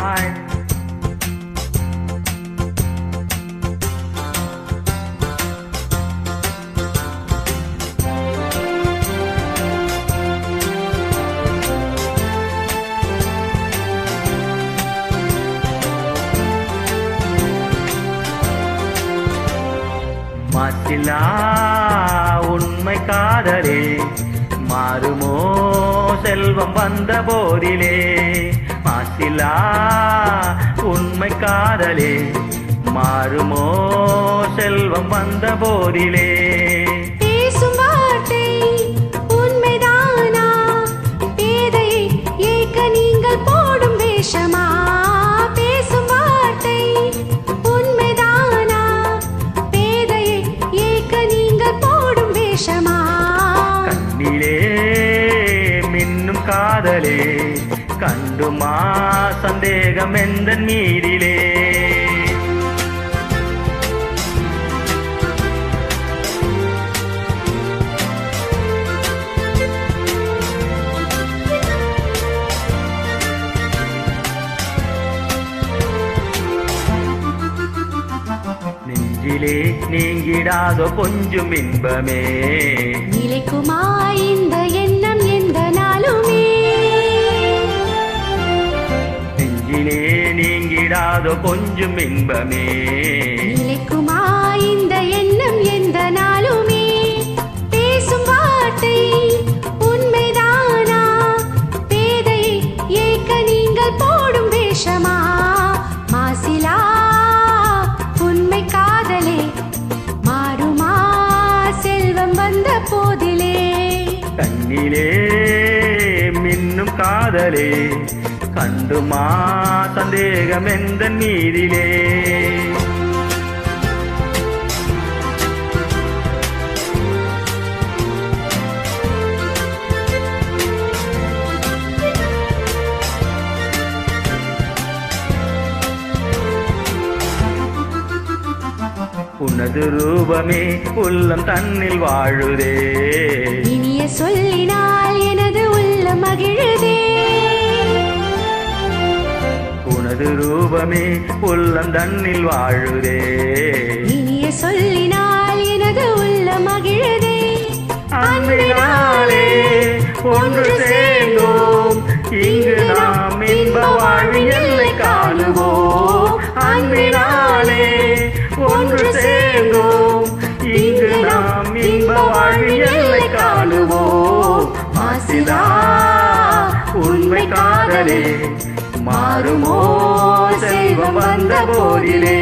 Hi. மாசிலா உண்மை காதலே மாறுமோ செல்வம் வந்த போதிலே. மாசிலா உண்மை காதலே மாறுமோ செல்வம் வந்த போதிலே. பேசும் வார்த்தை உண்மைதானா? பேதையை ஏக்க நீங்கள் போடும் வேஷமா? பேசும் வார்த்தை உண்மைதானா? பேதையை ஏக்க நீங்கள் போடும் வேஷமா? கண்ணிலே மின்னும் காதலே கண்டுமா சந்தேகம் எந்த மீதிலே. நெஞ்சிலே நீங்கிடாதோ கொஞ்சம் இன்பமே நிலைக்குமா இந்த எண்ணம் எந்த நாளுமே? நெஞ்சிலே நீங்கிடாதோ கொஞ்சம் இன்பமே நிலைக்குமா இந்த எண்ணம் எந்த நாளுமே? பேசும் வார்த்தை உண்மைதானா? பேதை ஏக்க நீங்கள் போடும் வேஷமா? மாசிலா உண்மை காதலே மாறுமா செல்வம் வந்த போதிலே. கண்ணிலே மின்னும் காதலே கண்டுமா சந்தேகம் எந்த மீதிலே. உனது ரூபமே உள்ளம் தன்னில் வாழுதே. இனிய சொல்லினால் எனது உள்ளம் மகிழுதே. உனது ரூபமே உள்ளம் தன்னில் வாழுதே. இனிய சொல்லினால் எனது உள்ளம் மகிழுதே. அன்பினாலே ஒன்று சேர்ந்தோம் இங்கு நாம் இன்ப வாழ்வின் எல்லை காணுவோம். அன்பினாலே ஒன்று சேர்ந்தோம் இங்கு நாம் இன்ப வாழ்வின் எல்லை காணுவோம். மாசிலா உண்மை காதலே மாறுமோ செல்வம் வந்த போதிலே.